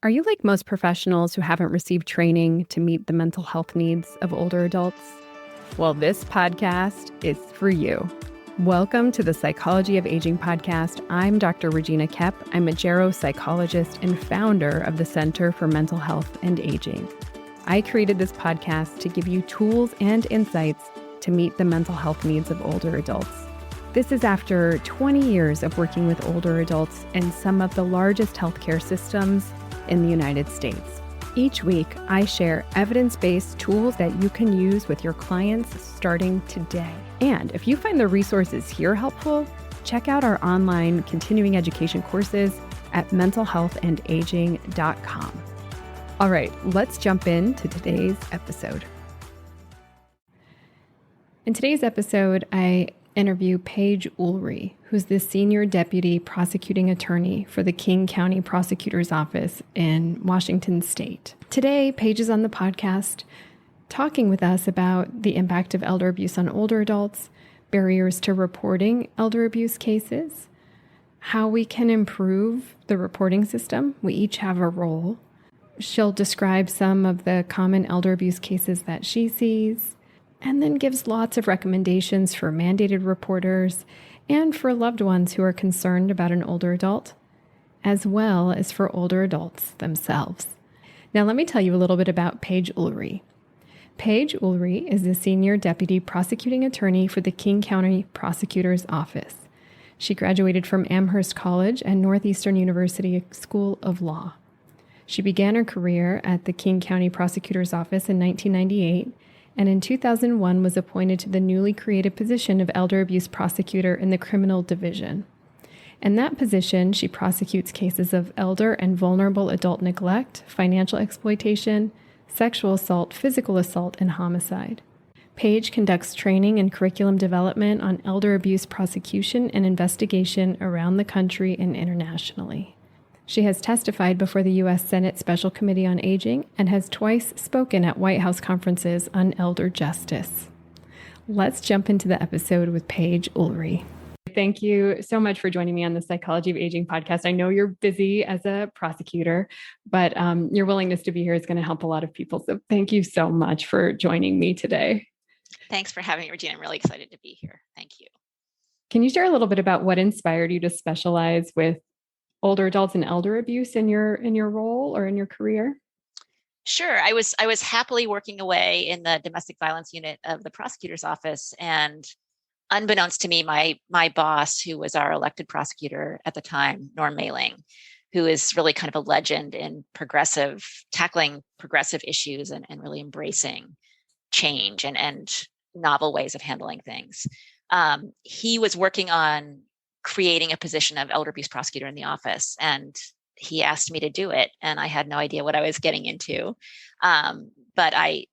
Are you like most professionals who haven't received training to meet the mental health needs of older adults? Well, this podcast is for you. Welcome to the Psychology of Aging podcast. I'm Dr. Regina Koepp. I'm a geropsychologist and founder of the Center for Mental Health and Aging. I created this podcast to give you tools and insights to meet the mental health needs of older adults. This is after 20 years of working with older adults in some of the largest healthcare systems in the United States. Each week, I share evidence-based tools that you can use with your clients starting today. And if you find the resources here helpful, check out our online continuing education courses at mentalhealthandaging.com. All right, let's jump into today's episode. In today's episode, I interview Paige Ulrey, who's the Senior Deputy Prosecuting Attorney for the King County Prosecutor's Office in Washington State. Today, Paige is on the podcast talking with us about the impact of elder abuse on older adults, barriers to reporting elder abuse cases, how we can improve the reporting system. We each have a role. She'll describe some of the common elder abuse cases that she sees, and then gives lots of recommendations for mandated reporters and for loved ones who are concerned about an older adult, as well as for older adults themselves. Now, let me tell you a little bit about Paige Ulrey. Paige Ulrey is the Senior Deputy Prosecuting Attorney for the King County Prosecutor's Office. She graduated from Amherst College and Northeastern University School of Law. She began her career at the King County Prosecutor's Office in 1998, and in 2001 was appointed to the newly created position of Elder Abuse Prosecutor in the Criminal Division. In that position, she prosecutes cases of elder and vulnerable adult neglect, financial exploitation, sexual assault, physical assault, and homicide. Paige conducts training and curriculum development on elder abuse prosecution and investigation around the country and internationally. She has testified before the U.S. Senate Special Committee on Aging and has twice spoken at White House conferences on elder justice. Let's jump into the episode with Paige Ulrey. Thank you so much for joining me on the Psychology of Aging podcast. I know you're busy as a prosecutor, but your willingness to be here is going to help a lot of people. So thank you so much for joining me today. Thanks for having me, Regina. I'm really excited to be here. Thank you. Can you share a little bit about what inspired you to specialize with older adults and elder abuse in your role or in your career? Sure. I was happily working away in the domestic violence unit of the prosecutor's office, and unbeknownst to me, my boss, who was our elected prosecutor at the time, Norm Mailing, who is really kind of a legend in tackling progressive issues and really embracing change and novel ways of handling things. He was working on creating a position of elder abuse prosecutor in the office. And he asked me to do it. And I had no idea what I was getting into. But I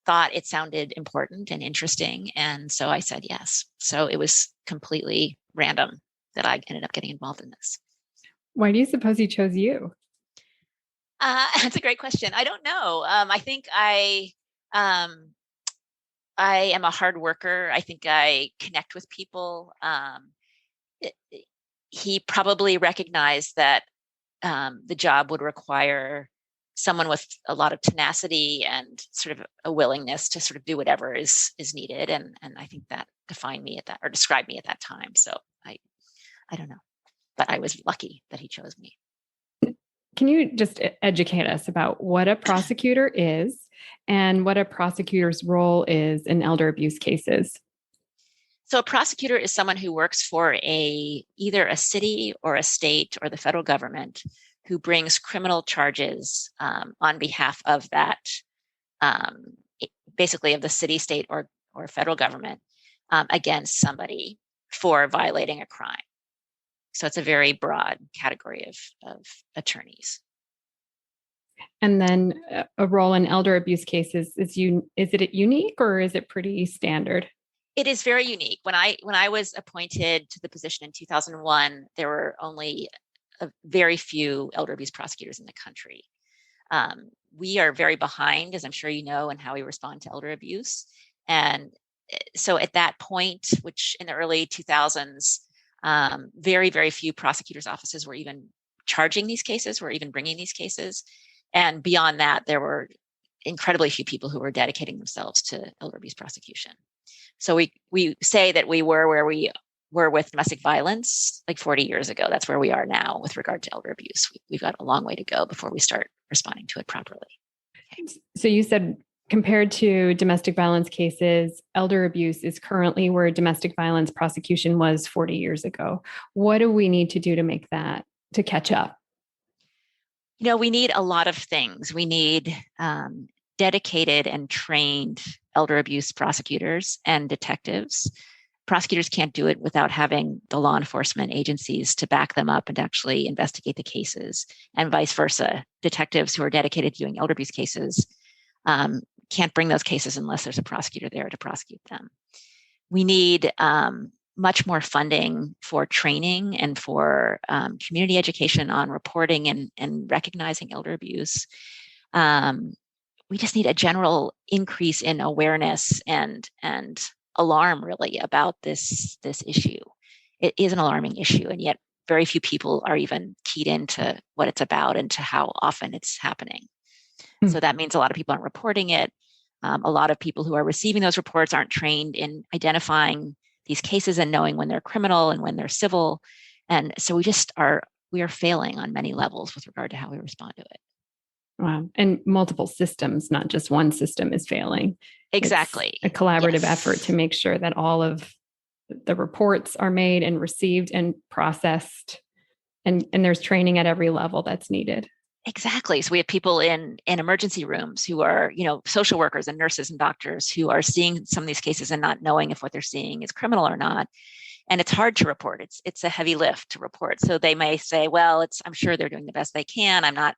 thought it sounded important and interesting. And so I said yes. So it was completely random that I ended up getting involved in this. Why do you suppose he chose you? That's a great question. I don't know. I think I am a hard worker. I think I connect with people. He probably recognized that the job would require someone with a lot of tenacity and sort of a willingness to sort of do whatever is needed. And I think that defined me or described me at that time. So I don't know, but I was lucky that he chose me. Can you just educate us about what a prosecutor is and what a prosecutor's role is in elder abuse cases? So a prosecutor is someone who works for either a city or a state or the federal government who brings criminal charges on behalf of that, basically of the city, state, or federal government against somebody for violating a crime. So it's a very broad category of attorneys. And then a role in elder abuse cases is it unique or is it pretty standard? It is very unique. When I was appointed to the position in 2001, there were only a very few elder abuse prosecutors in the country. We are very behind, as I'm sure you know, in how we respond to elder abuse. And so at that point, which in the early 2000s, very, very few prosecutors' offices were even charging these cases, who were even bringing these cases. And beyond that, there were incredibly few people who were dedicating themselves to elder abuse prosecution. So we say that we were where we were with domestic violence like 40 years ago. That's where we are now with regard to elder abuse. We've got a long way to go before we start responding to it properly. Okay. So you said compared to domestic violence cases, elder abuse is currently where domestic violence prosecution was 40 years ago. What do we need to do to make that, to catch up? We need a lot of things. We need dedicated and trained elder abuse prosecutors and detectives. Prosecutors can't do it without having the law enforcement agencies to back them up and to actually investigate the cases, and vice versa. Detectives who are dedicated to doing elder abuse cases can't bring those cases unless there's a prosecutor there to prosecute them. We need much more funding for training and for community education on reporting and recognizing elder abuse. We just need a general increase in awareness and alarm, really, about this issue. It is an alarming issue, and yet very few people are even keyed into what it's about and to how often it's happening. So that means a lot of people aren't reporting it. A lot of people who are receiving those reports aren't trained in identifying these cases and knowing when they're criminal and when they're civil. And so we are failing on many levels with regard to how we respond to it. Wow. And multiple systems, not just one system, is failing. Exactly. It's a collaborative effort to make sure that all of the reports are made and received and processed, and there's training at every level that's needed. Exactly. So we have people in emergency rooms who are, social workers and nurses and doctors who are seeing some of these cases and not knowing if what they're seeing is criminal or not. And it's hard to report. It's a heavy lift to report. So they may say, well, I'm sure they're doing the best they can. I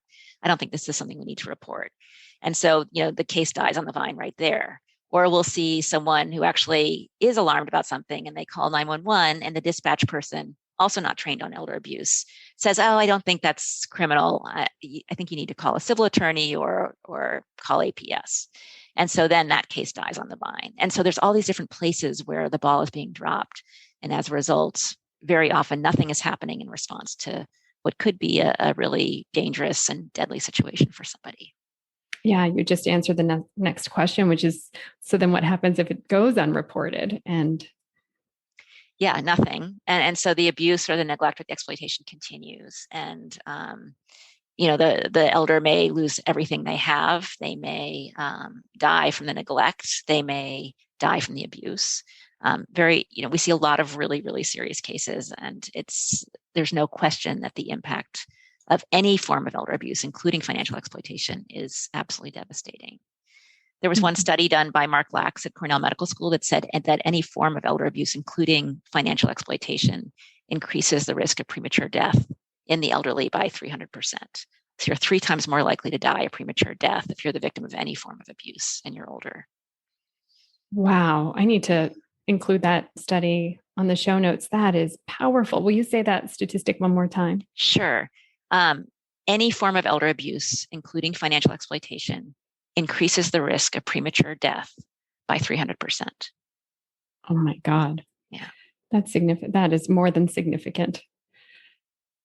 don't think this is something we need to report. And so, the case dies on the vine right there. Or we'll see someone who actually is alarmed about something and they call 911, and the dispatch person, also not trained on elder abuse, says, oh, I don't think that's criminal. I think you need to call a civil attorney or call APS. And so then that case dies on the vine. And so there's all these different places where the ball is being dropped. And as a result, very often nothing is happening in response to what could be a really dangerous and deadly situation for somebody. Yeah, you just answered the next question, which is, so then what happens if it goes unreported? And yeah, nothing. And so the abuse or the neglect or the exploitation continues. And, the elder may lose everything they have. They may die from the neglect. They may die from the abuse. We see a lot of really, really serious cases, and there's no question that the impact of any form of elder abuse, including financial exploitation, is absolutely devastating. There was one study done by Mark Lax at Cornell Medical School that said that any form of elder abuse, including financial exploitation, increases the risk of premature death in the elderly by 300%. So you're 3 times more likely to die a premature death if you're the victim of any form of abuse and you're older. Wow, I need to include that study on the show notes. That is powerful. Will you say that statistic one more time? Sure. Any form of elder abuse, including financial exploitation, increases the risk of premature death by 300%. Oh my God. Yeah. That's significant. That is more than significant.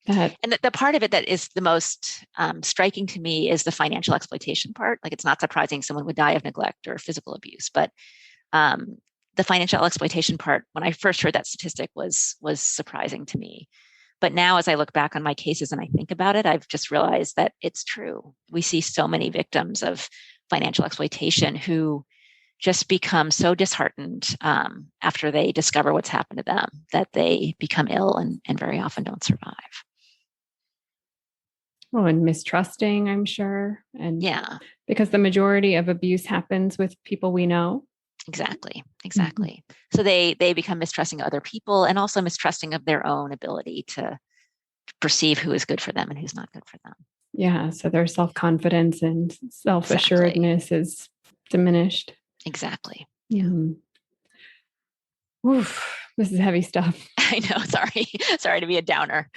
And the part of it that is the most striking to me is the financial exploitation part. Like, it's not surprising someone would die of neglect or physical abuse, but the financial exploitation part, when I first heard that statistic, was surprising to me. But now, as I look back on my cases and I think about it, I've just realized that it's true. We see so many victims of financial exploitation who just become so disheartened after they discover what's happened to them that they become ill and very often don't survive. Well, and mistrusting, I'm sure. And yeah, because the majority of abuse happens with people we know. Exactly. Mm-hmm. So they become mistrusting of other people and also mistrusting of their own ability to perceive who is good for them and who's not good for them. Yeah. So their self-confidence and self-assuredness is diminished. Exactly. Yeah. Oof, this is heavy stuff. I know. Sorry to be a downer.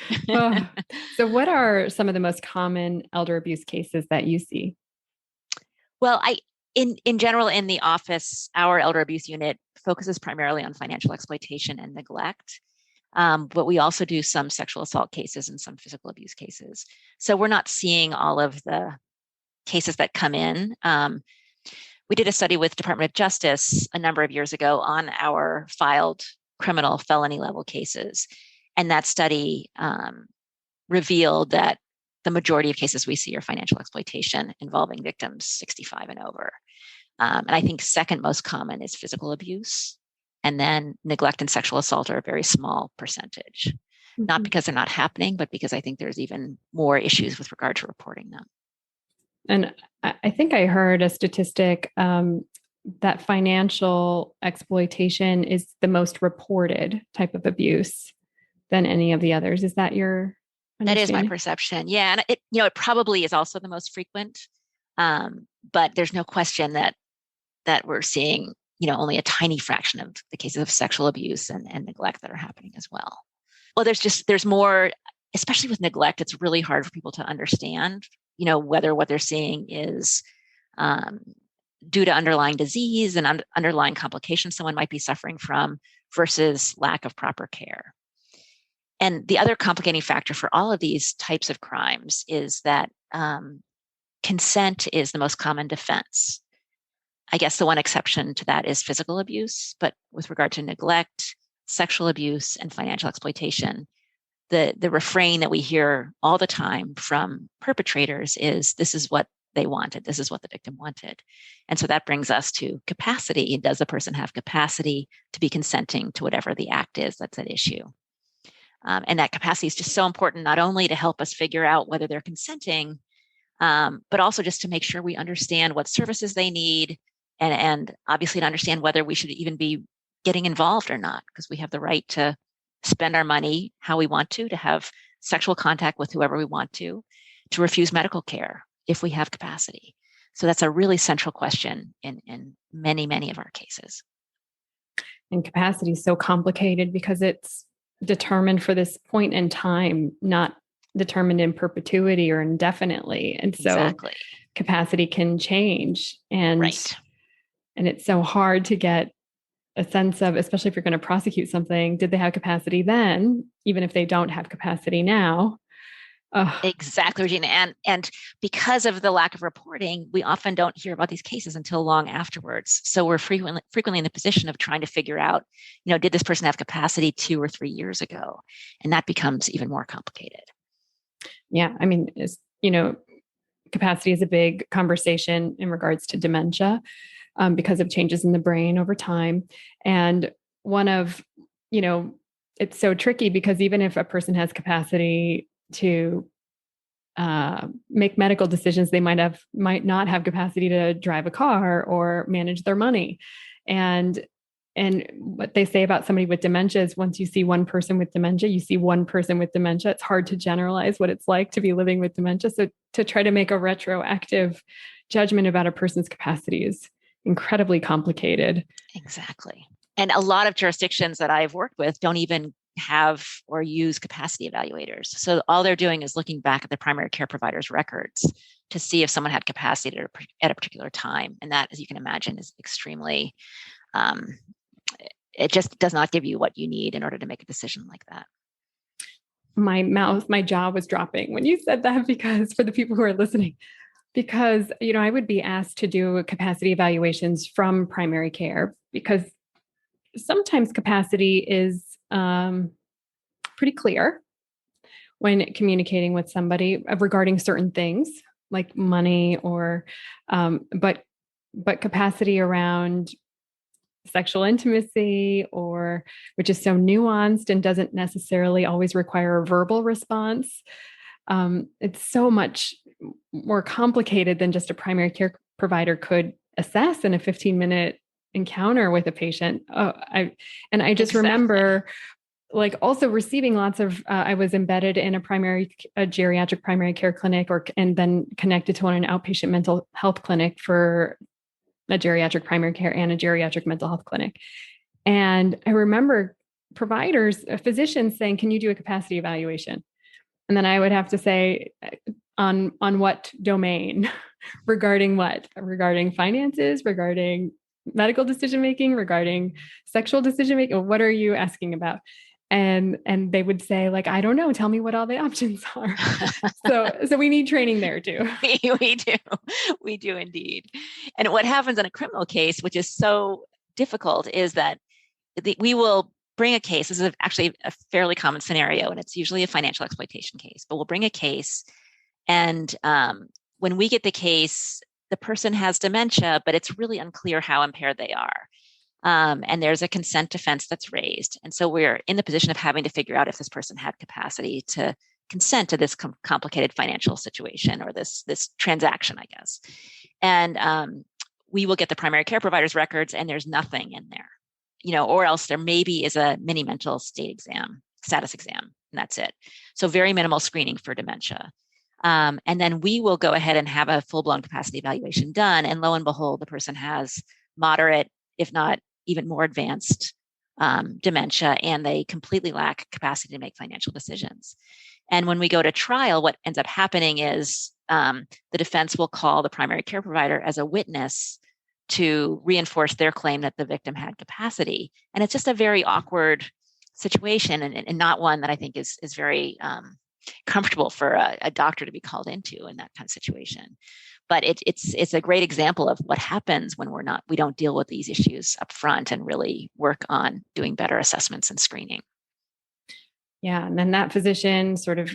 So what are some of the most common elder abuse cases that you see? Well, in general, in the office, our elder abuse unit focuses primarily on financial exploitation and neglect. But we also do some sexual assault cases and some physical abuse cases. So we're not seeing all of the cases that come in. We did a study with Department of Justice a number of years ago on our filed criminal felony level cases. And that study revealed that the majority of cases we see are financial exploitation involving victims 65 and over. And I think second most common is physical abuse. And then neglect and sexual assault are a very small percentage, not because they're not happening, but because I think there's even more issues with regard to reporting them. And I think I heard a statistic that financial exploitation is the most reported type of abuse than any of the others. Is that your understanding? That is my perception. Yeah. And it probably is also the most frequent. But there's no question that we're seeing, only a tiny fraction of the cases of sexual abuse and neglect that are happening as well. Well, there's more, especially with neglect, it's really hard for people to understand, whether what they're seeing is due to underlying disease and underlying complications someone might be suffering from versus lack of proper care. And the other complicating factor for all of these types of crimes is that consent is the most common defense. I guess the one exception to that is physical abuse, but with regard to neglect, sexual abuse, and financial exploitation, the refrain that we hear all the time from perpetrators is, this is what they wanted. This is what the victim wanted. And so that brings us to capacity. Does the person have capacity to be consenting to whatever the act is that's at issue? And that capacity is just so important, not only to help us figure out whether they're consenting, but also just to make sure we understand what services they need and obviously to understand whether we should even be getting involved or not, because we have the right to spend our money how we want to have sexual contact with whoever we want to refuse medical care if we have capacity. So that's a really central question in many, many of our cases. And capacity is so complicated because it's determined for this point in time, not determined in perpetuity or indefinitely. And so exactly. Capacity can change. And it's so hard to get a sense of, especially if you're going to prosecute something, did they have capacity then, even if they don't have capacity now? Exactly, Regina. And because of the lack of reporting, we often don't hear about these cases until long afterwards. So we're frequently in the position of trying to figure out, did this person have capacity 2 or 3 years ago? And that becomes even more complicated. Yeah. I mean, capacity is a big conversation in regards to dementia because of changes in the brain over time. And one of, it's so tricky because even if a person has capacity to make medical decisions, they might not have capacity to drive a car or manage their money. And what they say about somebody with dementia is once you see one person with dementia, you see one person with dementia. It's hard to generalize what it's like to be living with dementia. So to try to make a retroactive judgment about a person's capacity is incredibly complicated. Exactly. And a lot of jurisdictions that I've worked with don't even have or use capacity evaluators. So all they're doing is looking back at the primary care provider's records to see if someone had capacity at a particular time. And that, as you can imagine, is extremely, it just does not give you what you need in order to make a decision like that. My jaw was dropping when you said that, because for the people who are listening, because, I would be asked to do capacity evaluations from primary care because sometimes capacity is pretty clear when communicating with somebody regarding certain things like money or, but capacity around sexual intimacy which is so nuanced and doesn't necessarily always require a verbal response. It's so much more complicated than just a primary care provider could assess in a 15-minute encounter with a patient. I just remember also receiving lots of, I was embedded in a geriatric primary care clinic and then connected to an outpatient mental health clinic for a geriatric primary care and a geriatric mental health clinic. And I remember physicians saying, can you do a capacity evaluation? And then I would have to say, on what domain? Regarding what? Regarding finances, regarding medical decision-making, regarding sexual decision-making? What are you asking about? And they would say, like, I don't know, tell me what all the options are. So we need training there too. We do. We do indeed. And what happens in a criminal case, which is so difficult, is that we will bring a case. This is actually a fairly common scenario, and it's usually a financial exploitation case. But we'll bring a case, and when we get the case, the person has dementia, but it's really unclear how impaired they are. And there's a consent defense that's raised. And so we're in the position of having to figure out if this person had capacity to consent to this complicated financial situation or this transaction, I guess. And we will get the primary care provider's records, and there's nothing in there, or else there maybe is a mini mental status exam, and that's it. So very minimal screening for dementia. And then we will go ahead and have a full-blown capacity evaluation done. And lo and behold, the person has moderate, if not even more advanced dementia, and they completely lack capacity to make financial decisions. And when we go to trial, what ends up happening is the defense will call the primary care provider as a witness to reinforce their claim that the victim had capacity. And it's just a very awkward situation, and not one that I think is very comfortable for a doctor to be called into in that kind of situation. But it's a great example of what happens when we don't deal with these issues up front and really work on doing better assessments and screening. Yeah. And then that physician sort of,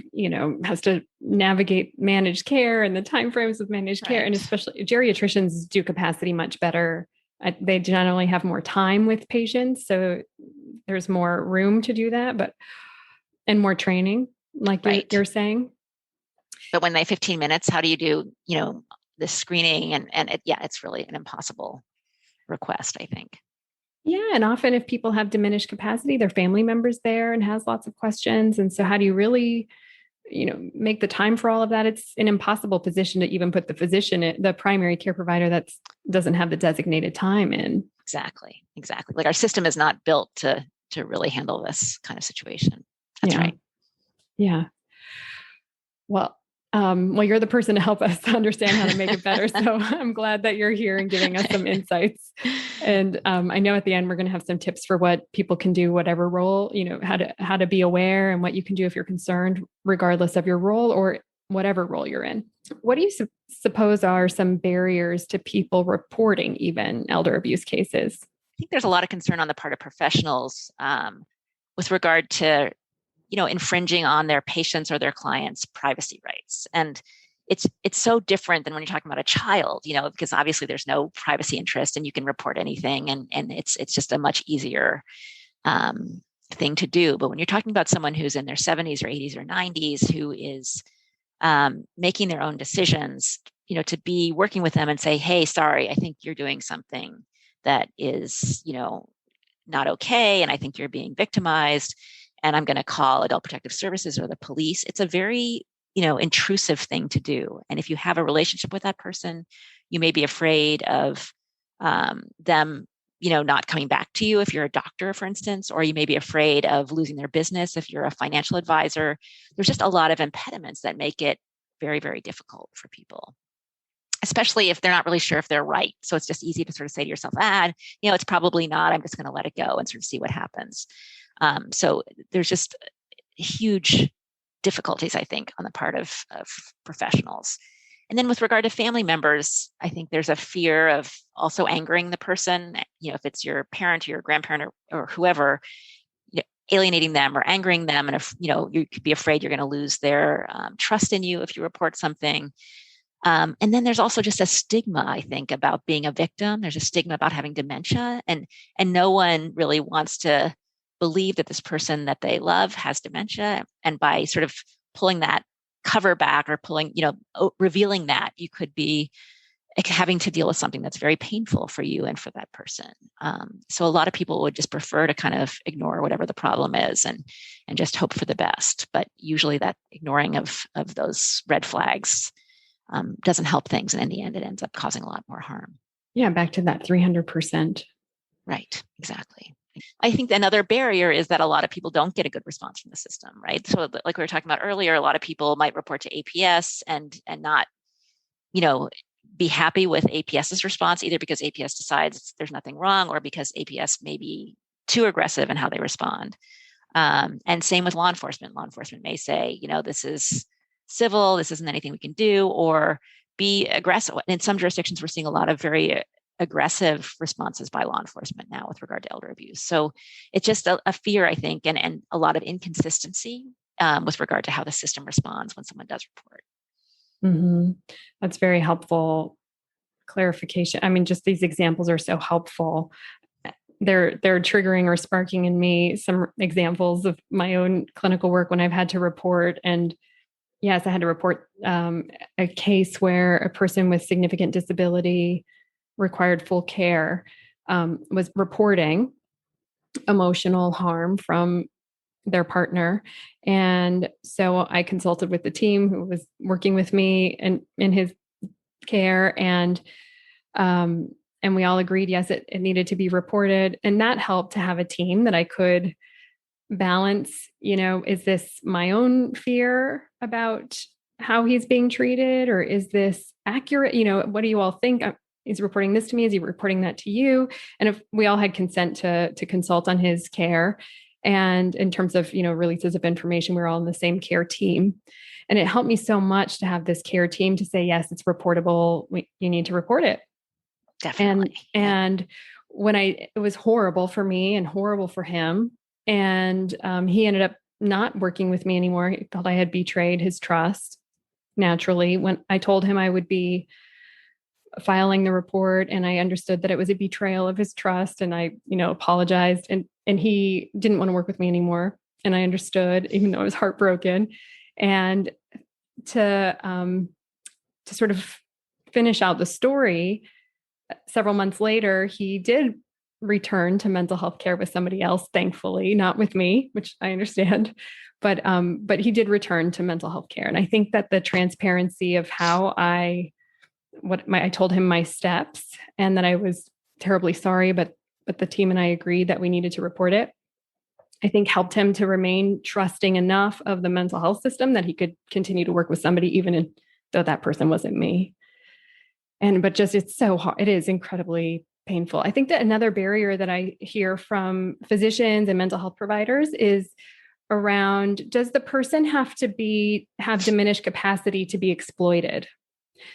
has to navigate managed care and the timeframes of managed care. And especially geriatricians do capacity much better. They generally have more time with patients. So there's more room to do that, and more training, like you're saying. But when they have 15 minutes, how do you do, the screening? And it's really an impossible request, I think. Yeah. And often if people have diminished capacity, their family members there and has lots of questions. And so how do you really, make the time for all of that? It's an impossible position to even put the physician, the primary care provider that doesn't have the designated time in. Exactly. Like our system is not built to really handle this kind of situation. That's right. Yeah. Well, you're the person to help us understand how to make it better. So I'm glad that you're here and giving us some insights. And I know at the end, we're going to have some tips for what people can do, whatever role, how to be aware and what you can do if you're concerned, regardless of your role or whatever role you're in. What do you suppose are some barriers to people reporting even elder abuse cases? I think there's a lot of concern on the part of professionals with regard to infringing on their patients or their clients' privacy rights. And it's so different than when you're talking about a child, because obviously there's no privacy interest and you can report anything, and it's just a much easier thing to do. But when you're talking about someone who's in their 70s or 80s or 90s who is making their own decisions, to be working with them and say, hey, sorry, I think you're doing something that is, not okay, and I think you're being victimized, and I'm going to call Adult Protective Services or the police. It's a very, intrusive thing to do. And if you have a relationship with that person, you may be afraid of them, not coming back to you if you're a doctor, for instance, or you may be afraid of losing their business if you're a financial advisor. There's just a lot of impediments that make it very, very difficult for people, especially if they're not really sure if they're right. So it's just easy to sort of say to yourself, it's probably not. I'm just going to let it go and sort of see what happens. So there's just huge difficulties, I think, on the part of professionals. And then with regard to family members, I think there's a fear of also angering the person, if it's your parent or your grandparent or whoever, alienating them or angering them. And if, you could be afraid you're going to lose their trust in you if you report something. And then there's also just a stigma, I think, about being a victim. There's a stigma about having dementia, and no one really wants to believe that this person that they love has dementia. And by sort of pulling that cover back or revealing that, you could be having to deal with something that's very painful for you and for that person. So a lot of people would just prefer to kind of ignore whatever the problem is and just hope for the best. But usually that ignoring of those red flags doesn't help things. And in the end, it ends up causing a lot more harm. Yeah, back to that 300%. Right, exactly. I think another barrier is that a lot of people don't get a good response from the system, right? So like we were talking about earlier, a lot of people might report to APS and not, be happy with APS's response, either because APS decides there's nothing wrong or because APS may be too aggressive in how they respond. And same with law enforcement. Law enforcement may say, this is civil, this isn't anything we can do, or be aggressive. In some jurisdictions, we're seeing a lot of very aggressive responses by law enforcement now with regard to elder abuse. So it's just a fear, I think, and a lot of inconsistency with regard to how the system responds when someone does report. Mm-hmm. That's very helpful clarification. I mean, just these examples are so helpful. They're triggering or sparking in me some examples of my own clinical work when I've had to report. And yes, I had to report a case where a person with significant disability required full care was reporting emotional harm from their partner. And so I consulted with the team who was working with me and in his care, and we all agreed, yes, it needed to be reported. And that helped to have a team that I could balance, is this my own fear about how he's being treated, or is this accurate? What do you all think? Is he reporting this to me? Is he reporting that to you? And if we all had consent to consult on his care, and in terms of, releases of information, we were all in the same care team. And it helped me so much to have this care team to say, yes, it's reportable. You need to report it. Definitely. And when it was horrible for me and horrible for him. And he ended up not working with me anymore. He felt I had betrayed his trust. Naturally, when I told him I would be filing the report, and I understood that it was a betrayal of his trust, and I, apologized, and he didn't want to work with me anymore. And I understood, even though I was heartbroken. And to sort of finish out the story, several months later, he did return to mental health care with somebody else, thankfully, not with me, which I understand. But he did return to mental health care. And I think that the transparency of how I told him my steps, and that I was terribly sorry, but the team and I agreed that we needed to report it, I think helped him to remain trusting enough of the mental health system that he could continue to work with somebody, even though that person wasn't me. But just, it's so hard. It is incredibly painful. I think that another barrier that I hear from physicians and mental health providers is around, does the person have diminished capacity to be exploited?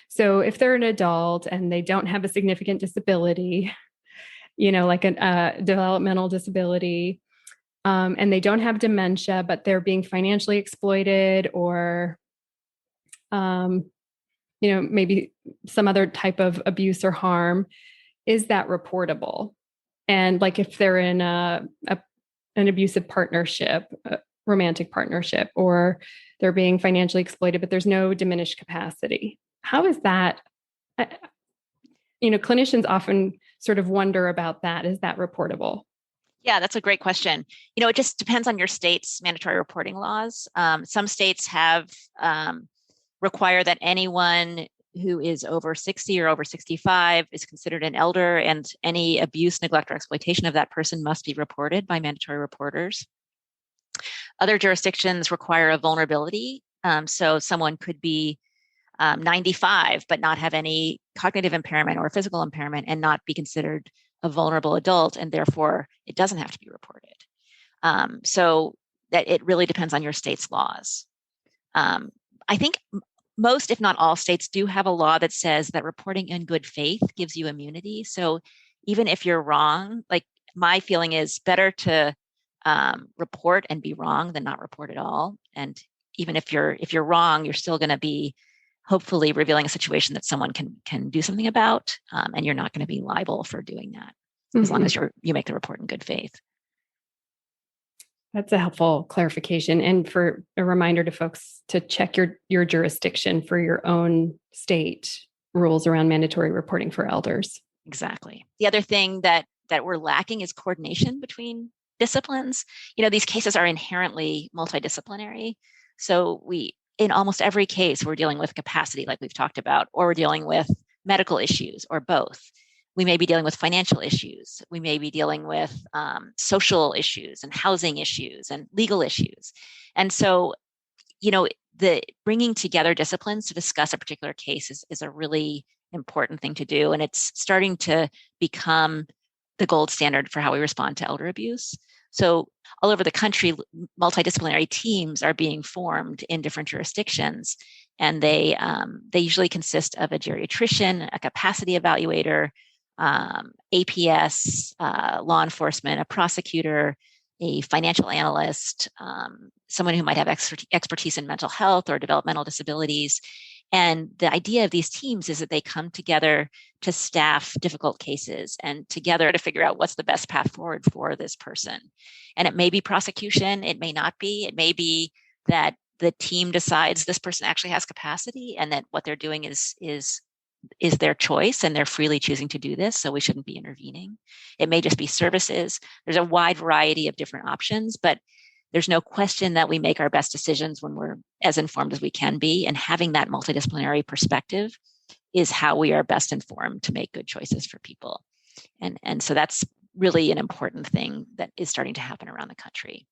So if they're an adult and they don't have a significant disability, like a developmental disability, and they don't have dementia, but they're being financially exploited, or maybe some other type of abuse or harm, is that reportable? And like if they're in an abusive partnership, a romantic partnership, or they're being financially exploited, but there's no diminished capacity, how is that? Clinicians often sort of wonder about that. Is that reportable? Yeah, that's a great question. It just depends on your state's mandatory reporting laws. Some states have require that anyone who is over 60 or over 65 is considered an elder, and any abuse, neglect, or exploitation of that person must be reported by mandatory reporters. Other jurisdictions require a vulnerability. So someone could be 95, but not have any cognitive impairment or physical impairment and not be considered a vulnerable adult, and therefore it doesn't have to be reported. So that it really depends on your state's laws. I think most, if not all, states do have a law that says that reporting in good faith gives you immunity. So even if you're wrong, like, my feeling is better to report and be wrong than not report at all. And even if you're wrong, you're still going to be hopefully revealing a situation that someone can do something about, and you're not going to be liable for doing that, as long as you make the report in good faith. That's a helpful clarification, and for a reminder to folks to check your jurisdiction for your own state rules around mandatory reporting for elders. Exactly. The other thing that we're lacking is coordination between disciplines. These cases are inherently multidisciplinary. So in almost every case, we're dealing with capacity, like we've talked about, or we're dealing with medical issues, or both. We may be dealing with financial issues. We may be dealing with social issues and housing issues and legal issues. And so, the bringing together disciplines to discuss a particular case is a really important thing to do. And it's starting to become the gold standard for how we respond to elder abuse. So all over the country, multidisciplinary teams are being formed in different jurisdictions, and they usually consist of a geriatrician, a capacity evaluator, APS, law enforcement, a prosecutor, a financial analyst, someone who might have expertise in mental health or developmental disabilities. And the idea of these teams is that they come together to staff difficult cases and together to figure out what's the best path forward for this person. And it may be prosecution, it may not be. It may be that the team decides this person actually has capacity and that what they're doing is their choice and they're freely choosing to do this, so we shouldn't be intervening. It may just be services. There's a wide variety of different options, but there's no question that we make our best decisions when we're as informed as we can be, and having that multidisciplinary perspective is how we are best informed to make good choices for people. And so that's really an important thing that is starting to happen around the country.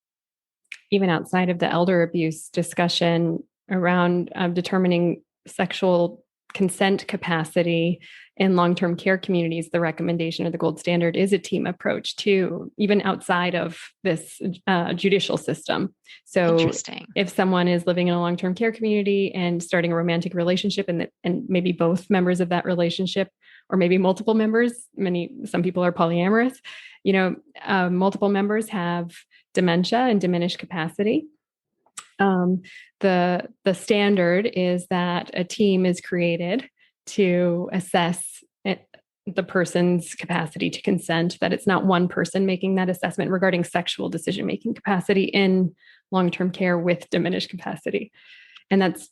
Even outside of the elder abuse discussion around determining sexual consent capacity in long-term care communities, the recommendation or the gold standard is a team approach too, even outside of this judicial system. So if someone is living in a long-term care community and starting a romantic relationship, and maybe both members of that relationship, or maybe multiple members, some people are polyamorous, multiple members have dementia and diminished capacity. The standard is that a team is created to assess the person's capacity to consent, that it's not one person making that assessment regarding sexual decision-making capacity in long-term care with diminished capacity. And that's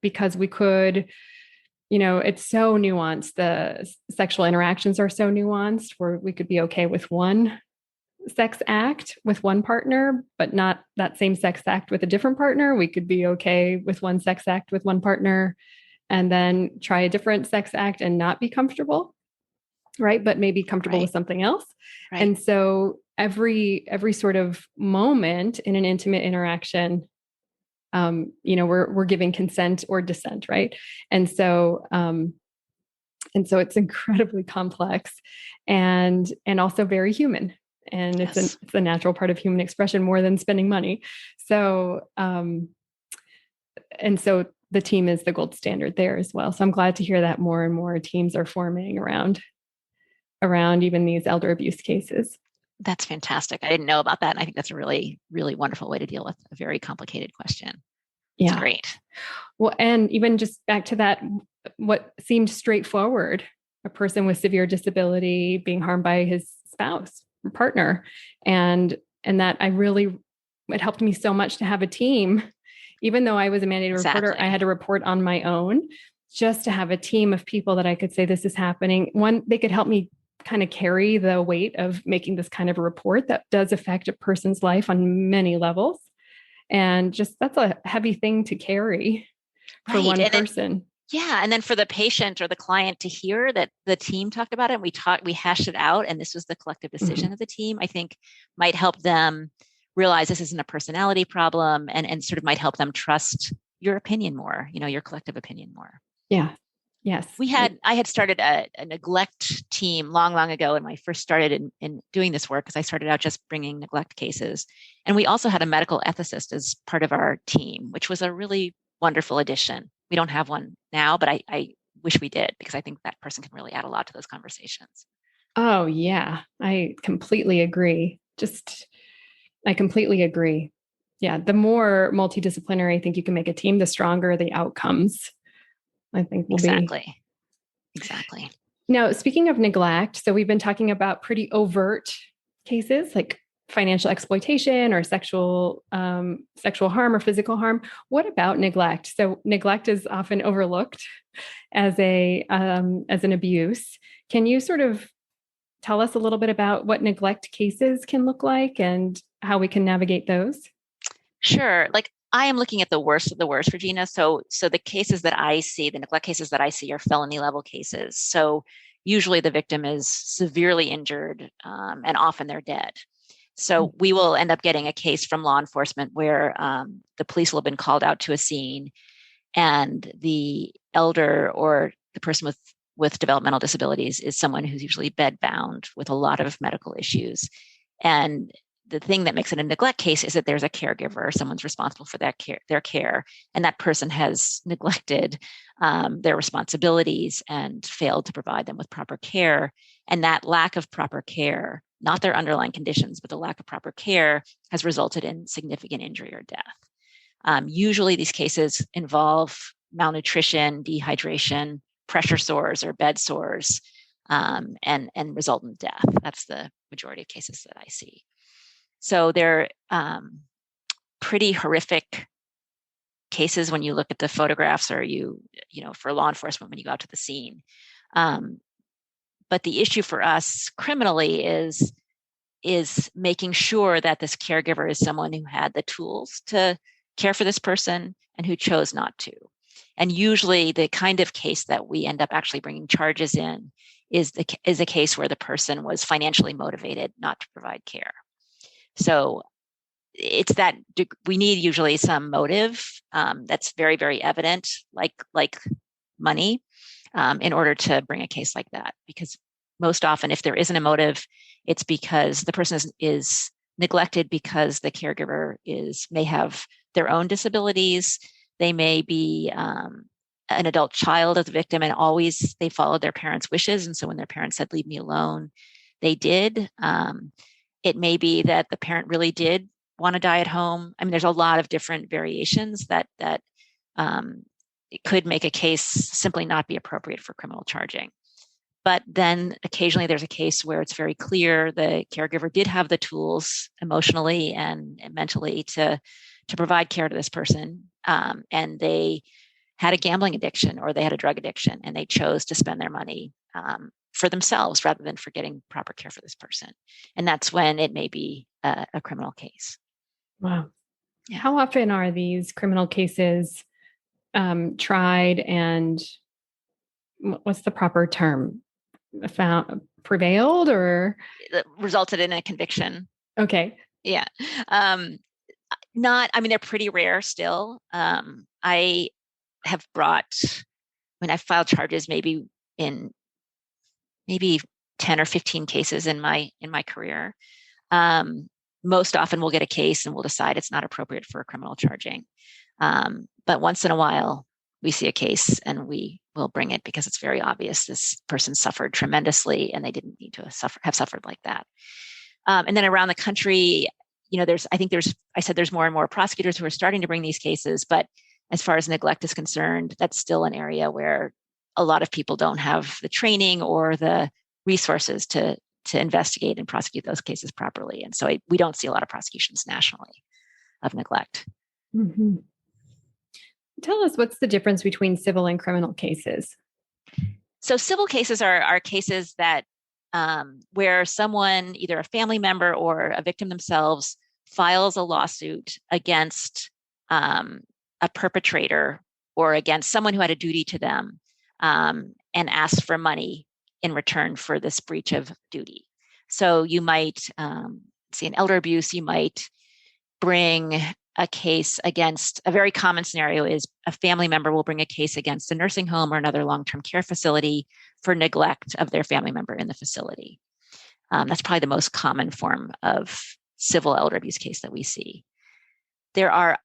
because we could, it's so nuanced. The sexual interactions are so nuanced where we could be okay with one sex act with one partner, but not that same sex act with a different partner. We could be okay with one sex act with one partner and then try a different sex act and not be comfortable, right? But maybe comfortable with something else. Right. And so every sort of moment in an intimate interaction, we're giving consent or dissent, right? And so it's incredibly complex and also very human. And it's a natural part of human expression more than spending money. So, so the team is the gold standard there as well. So I'm glad to hear that more and more teams are forming around even these elder abuse cases. That's fantastic. I didn't know about that. And I think that's a really, really wonderful way to deal with a very complicated question. It's great. Well, and even just back to that, what seemed straightforward, a person with severe disability being harmed by his spouse, partner, and that it helped me so much to have a team. Even though I was a mandated reporter, I had to report on my own, just to have a team of people that I could say, this is happening. One, they could help me kind of carry the weight of making this kind of a report that does affect a person's life on many levels. And just, that's a heavy thing to carry for one person. And then for the patient or the client to hear that the team talked about it, we hashed it out, and this was the collective decision of the team, I think might help them realize this isn't a personality problem, and sort of might help them trust your opinion more, your collective opinion more. Yeah. Yes. I had started a neglect team long ago when I first started in doing this work, because I started out just bringing neglect cases. And we also had a medical ethicist as part of our team, which was a really wonderful addition. We don't have one now, but I wish we did, because I think that person can really add a lot to those conversations. Oh, yeah. I completely agree. I completely agree. Yeah. The more multidisciplinary I think you can make a team, the stronger the outcomes, I think, will be. Exactly. Now, speaking of neglect, so we've been talking about pretty overt cases like financial exploitation or sexual harm or physical harm. What about neglect? So neglect is often overlooked as an abuse. Can you sort of tell us a little bit about what neglect cases can look like and how we can navigate those? Sure. Like, I am looking at the worst of the worst, Regina. So the cases that I see, the neglect cases that I see, are felony level cases. So usually the victim is severely injured, and often they're dead. So we will end up getting a case from law enforcement where the police will have been called out to a scene, and the elder or the person with developmental disabilities is someone who's usually bedbound with a lot of medical issues. And the thing that makes it a neglect case is that there's a caregiver, someone's responsible for their care, and that person has neglected their responsibilities and failed to provide them with proper care. And that lack of proper care, not their underlying conditions, but the lack of proper care, has resulted in significant injury or death. Usually these cases involve malnutrition, dehydration, pressure sores or bed sores, and result in death. That's the majority of cases that I see. So they're pretty horrific cases when you look at the photographs, or for law enforcement when you go out to the scene. But the issue for us criminally is making sure that this caregiver is someone who had the tools to care for this person and who chose not to. And usually the kind of case that we end up actually bringing charges in is a case where the person was financially motivated not to provide care. So it's that we need usually some motive that's very, very evident, like money, in order to bring a case like that. Because most often, if there isn't a motive, it's because the person is neglected because the caregiver may have their own disabilities. They may be an adult child of the victim, and always they followed their parents' wishes. And so when their parents said, "Leave me alone," they did. It may be that the parent really did want to die at home. I mean, there's a lot of different variations that it could make a case simply not be appropriate for criminal charging. But then occasionally there's a case where it's very clear the caregiver did have the tools emotionally and mentally to provide care to this person, and they had a gambling addiction or they had a drug addiction, and they chose to spend their money for themselves rather than for getting proper care for this person. And that's when it may be a criminal case. Wow. Yeah. How often are these criminal cases tried, and what's the proper term? Prevailed or resulted in a conviction? Okay. Yeah. They're pretty rare still. I have I've filed charges maybe 10 or 15 cases in my career. Most often we'll get a case and we'll decide it's not appropriate for criminal charging. But once in a while we see a case and we will bring it because it's very obvious this person suffered tremendously and they didn't need to have suffered like that. And then around the country, there's more and more prosecutors who are starting to bring these cases, but as far as neglect is concerned, that's still an area where a lot of people don't have the training or the resources to investigate and prosecute those cases properly. And so we don't see a lot of prosecutions nationally of neglect. Mm-hmm. Tell us, what's the difference between civil and criminal cases? So civil cases are cases that where someone, either a family member or a victim themselves, files a lawsuit against a perpetrator or against someone who had a duty to them, and asks for money in return for this breach of duty. So you might see an elder abuse, you might bring a case against, a very common scenario is a family member will bring a case against a nursing home or another long-term care facility for neglect of their family member in the facility. That's probably the most common form of civil elder abuse case that we see. There are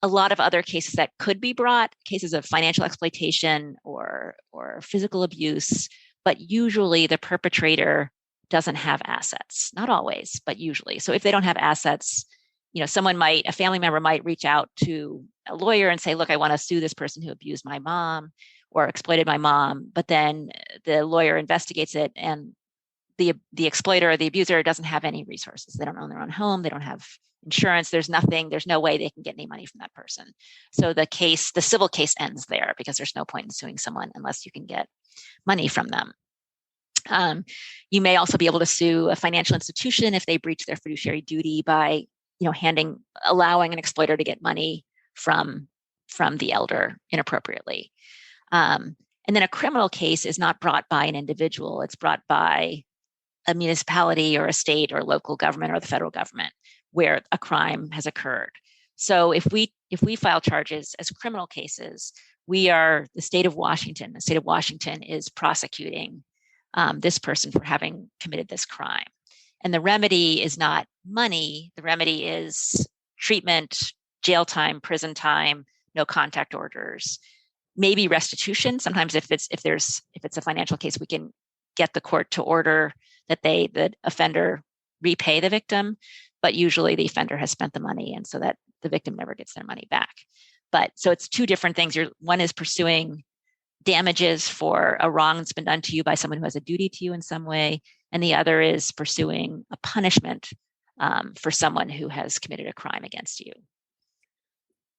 a lot of other cases that could be brought, cases of financial exploitation or physical abuse, but usually the perpetrator doesn't have assets. Not always, but usually. So if they don't have assets, a family member might reach out to a lawyer and say, "Look, I want to sue this person who abused my mom or exploited my mom." But then the lawyer investigates it, and the exploiter or the abuser doesn't have any resources. They don't own their own home. They don't have insurance. There's no way they can get any money from that person. So the civil case ends there because there's no point in suing someone unless you can get money from them. You may also be able to sue a financial institution if they breach their fiduciary duty by allowing an exploiter to get money from the elder inappropriately. And then a criminal case is not brought by an individual. It's brought by a municipality or a state or local government or the federal government where a crime has occurred. So if we file charges as criminal cases, we are the state of Washington. The state of Washington is prosecuting this person for having committed this crime. And the remedy is not money. The remedy is treatment, jail time, prison time, no contact orders, maybe restitution. Sometimes if it's a financial case, we can get the court to order that the offender repay the victim, but usually the offender has spent the money, and so that the victim never gets their money back. But so it's two different things. One is pursuing damages for a wrong that's been done to you by someone who has a duty to you in some way, and the other is pursuing a punishment for someone who has committed a crime against you.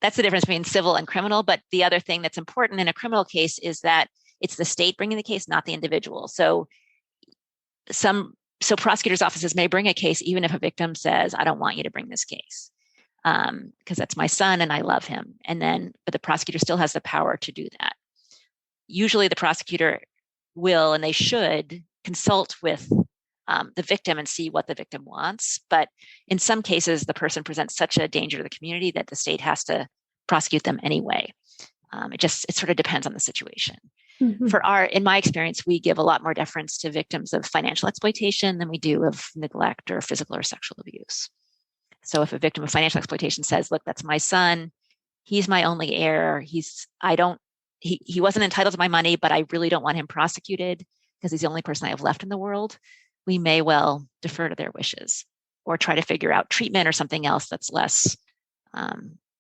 That's the difference between civil and criminal. But the other thing that's important in a criminal case is that it's the state bringing the case, not the individual. So prosecutors' offices may bring a case even if a victim says, I don't want you to bring this case because that's my son and I love him. But the prosecutor still has the power to do that. Usually the prosecutor will, and they should, consult with the victim and see what the victim wants. But in some cases, the person presents such a danger to the community that the state has to prosecute them anyway. It sort of depends on the situation. Mm-hmm. In my experience, we give a lot more deference to victims of financial exploitation than we do of neglect or physical or sexual abuse. So if a victim of financial exploitation says, look, that's my son, he's my only heir, he wasn't entitled to my money, but I really don't want him prosecuted because he's the only person I have left in the world, we may well defer to their wishes or try to figure out treatment or something else that's less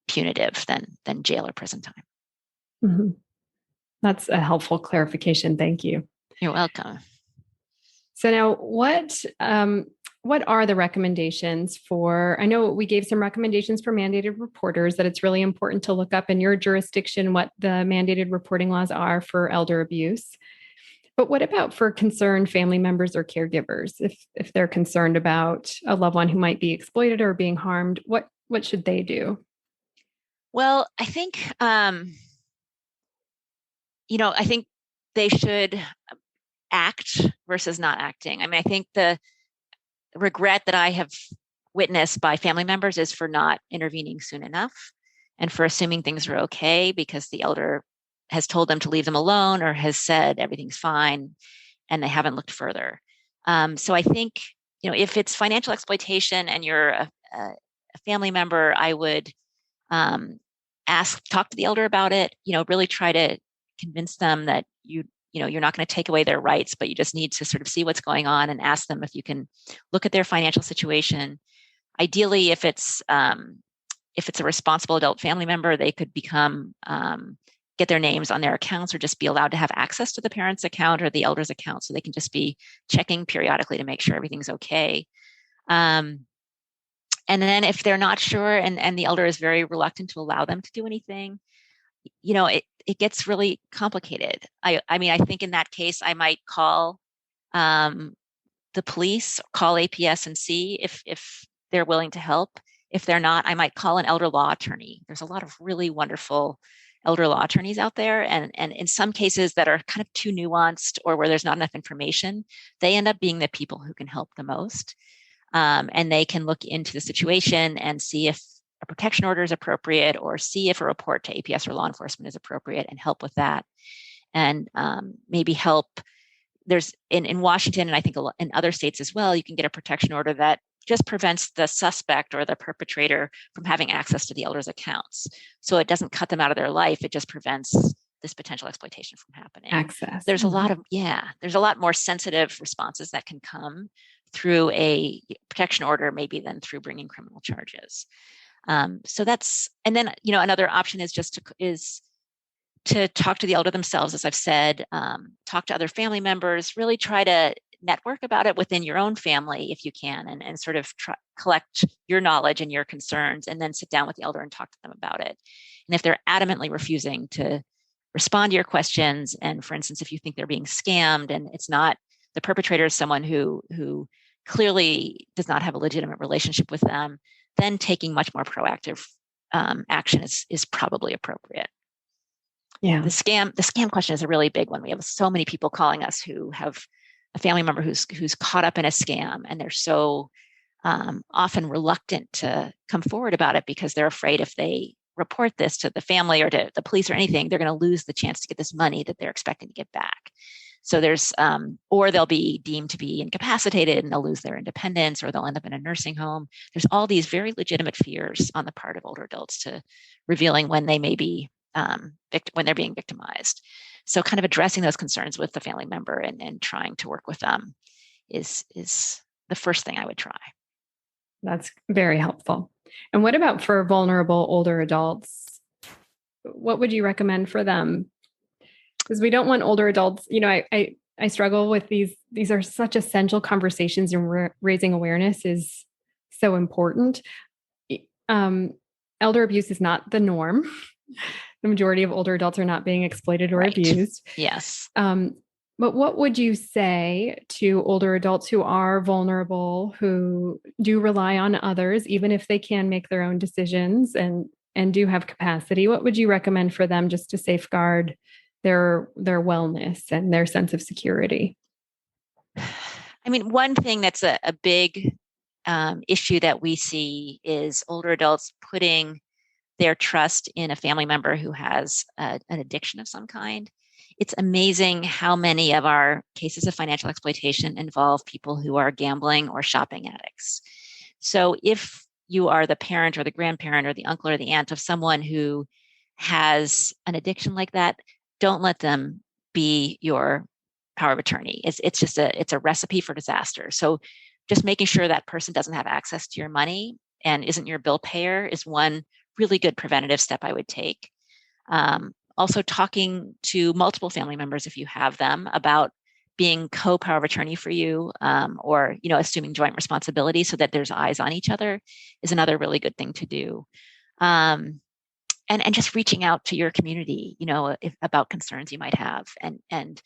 punitive than jail or prison time. Mm-hmm. That's a helpful clarification. Thank you. You're welcome. So now what are the recommendations for, I know we gave some recommendations for mandated reporters, that it's really important to look up in your jurisdiction what the mandated reporting laws are for elder abuse. But what about for concerned family members or caregivers? If they're concerned about a loved one who might be exploited or being harmed, what should they do? Well, I think, I think they should act versus not acting. I mean, I think the regret that I have witnessed by family members is for not intervening soon enough and for assuming things are okay because the elder has told them to leave them alone or has said everything's fine and they haven't looked further. So I think, if it's financial exploitation and you're a family member, I would talk to the elder about it, really try to convince them that you're not going to take away their rights, but you just need to sort of see what's going on and ask them if you can look at their financial situation. Ideally, if it's a responsible adult family member, they could get their names on their accounts or just be allowed to have access to the parent's account or the elder's account so they can just be checking periodically to make sure everything's okay. And then if they're not sure and the elder is very reluctant to allow them to do anything, it gets really complicated. I mean, I think in that case, I might call the police, call APS and see if they're willing to help. If they're not, I might call an elder law attorney. There's a lot of really wonderful elder law attorneys out there. And in some cases that are kind of too nuanced or where there's not enough information, they end up being the people who can help the most. And they can look into the situation and see if a protection order is appropriate or see if a report to APS or law enforcement is appropriate and help with that. And maybe help. There's in Washington, and I think in other states as well, you can get a protection order that just prevents the suspect or the perpetrator from having access to the elder's accounts. So it doesn't cut them out of their life. It just prevents this potential exploitation from happening. Access. There's a lot more sensitive responses that can come through a protection order, maybe than through bringing criminal charges. So that's, and then, another option is just to talk to the elder themselves, as I've said, talk to other family members, really try to network about it within your own family if you can, and sort of collect your knowledge and your concerns, and then sit down with the elder and talk to them about it. And if they're adamantly refusing to respond to your questions, and for instance, if you think they're being scammed and it's not, the perpetrator is someone who clearly does not have a legitimate relationship with them, then taking much more proactive action is probably appropriate. Yeah. The scam question is a really big one. We have so many people calling us who have a family member who's caught up in a scam, and they're so often reluctant to come forward about it because they're afraid if they report this to the family or to the police or anything, they're going to lose the chance to get this money that they're expecting to get back. So there's, or they'll be deemed to be incapacitated and they'll lose their independence, or they'll end up in a nursing home. There's all these very legitimate fears on the part of older adults to revealing when they may be, when they're being victimized. So kind of addressing those concerns with the family member and trying to work with them is the first thing I would try. That's very helpful. And what about for vulnerable older adults? What would you recommend for them? Because we don't want older adults, I struggle with these. These are such essential conversations, and raising awareness is so important. Elder abuse is not the norm. The majority of older adults are not being exploited or abused. Yes. But what would you say to older adults who are vulnerable, who do rely on others, even if they can make their own decisions and do have capacity? What would you recommend for them just to safeguard their wellness and their sense of security? I mean, one thing that's a big issue that we see is older adults putting their trust in a family member who has an addiction of some kind. It's amazing how many of our cases of financial exploitation involve people who are gambling or shopping addicts. So if you are the parent or the grandparent or the uncle or the aunt of someone who has an addiction like that, don't let them be your power of attorney. It's just it's a recipe for disaster. So just making sure that person doesn't have access to your money and isn't your bill payer is one really good preventative step I would take. Also talking to multiple family members, if you have them, about being co-power of attorney for you, or assuming joint responsibility so that there's eyes on each other is another really good thing to do. And just reaching out to your community, about concerns you might have. And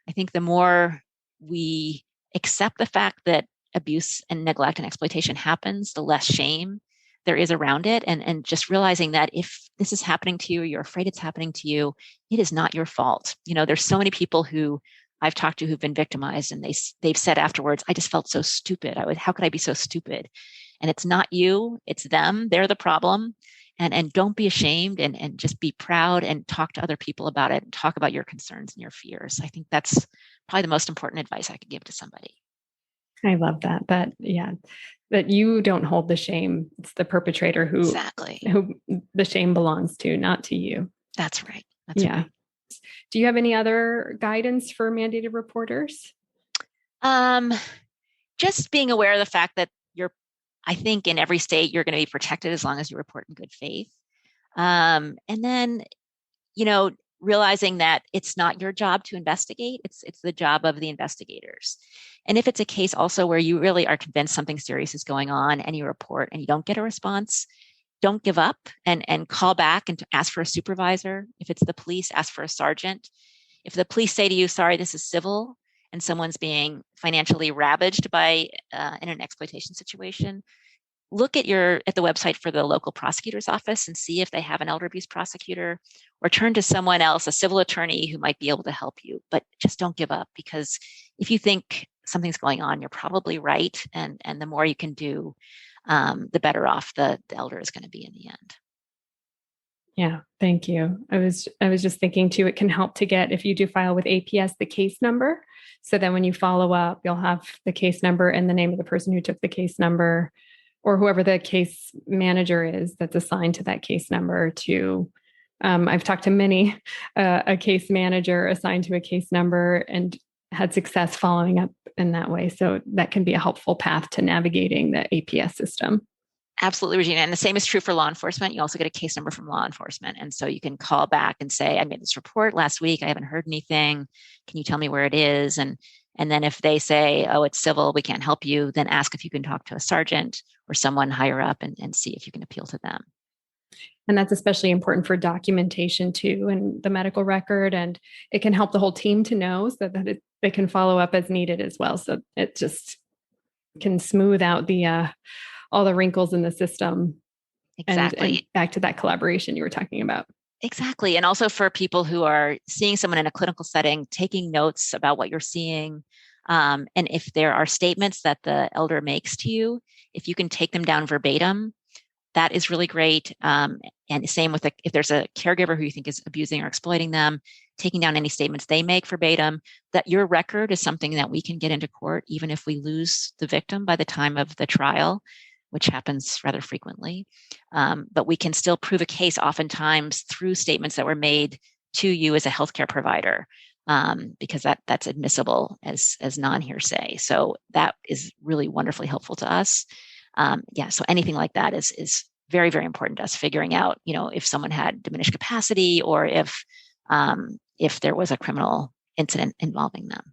I think the more we accept the fact that abuse and neglect and exploitation happens, the less shame there is around it. And just realizing that if this is happening to you, or you're afraid it's happening to you, it is not your fault. There's so many people who I've talked to who've been victimized, and they've said afterwards, I just felt so stupid. How could I be so stupid? And it's not you, it's them. They're the problem. And don't be ashamed, and just be proud and talk to other people about it and talk about your concerns and your fears. I think that's probably the most important advice I could give to somebody. I love that. That you don't hold the shame. It's the perpetrator who the shame belongs to, not to you. That's right. That's right. Do you have any other guidance for mandated reporters? Just being aware of the fact that I think in every state you're going to be protected as long as you report in good faith. And then, realizing that it's not your job to investigate, it's the job of the investigators. And if it's a case also where you really are convinced something serious is going on and you report and you don't get a response, don't give up and call back and ask for a supervisor. If it's the police, ask for a sergeant. If the police say to you, sorry, this is civil, and someone's being financially ravaged by in an exploitation situation, look at the website for the local prosecutor's office and see if they have an elder abuse prosecutor, or turn to someone else, a civil attorney who might be able to help you. But just don't give up, because if you think something's going on, you're probably right. And the more you can do, the better off the elder is going to be in the end. Yeah, thank you. I was just thinking too, it can help to get, if you do file with APS, the case number. So then when you follow up, you'll have the case number and the name of the person who took the case number, or whoever the case manager is that's assigned to that case number to. I've talked to many, a case manager assigned to a case number and had success following up in that way. So that can be a helpful path to navigating the APS system. Absolutely, Regina. And the same is true for law enforcement. You also get a case number from law enforcement. And so you can call back and say, I made this report last week. I haven't heard anything. Can you tell me where it is? And then if they say, oh, it's civil, we can't help you, then ask if you can talk to a sergeant or someone higher up and see if you can appeal to them. And that's especially important for documentation too, and the medical record. And it can help the whole team to know so that they can follow up as needed as well. So it just can smooth out all the wrinkles in the system. Exactly. And back to that collaboration you were talking about. Exactly. And also for people who are seeing someone in a clinical setting, taking notes about what you're seeing. And if there are statements that the elder makes to you, if you can take them down verbatim, that is really great. And same with if there's a caregiver who you think is abusing or exploiting them, taking down any statements they make verbatim, that your record is something that we can get into court, even if we lose the victim by the time of the trial, which happens rather frequently. But we can still prove a case oftentimes through statements that were made to you as a healthcare provider, because that's admissible as non-hearsay. So that is really wonderfully helpful to us. So anything like that is very, very important to us, figuring out, if someone had diminished capacity or if there was a criminal incident involving them.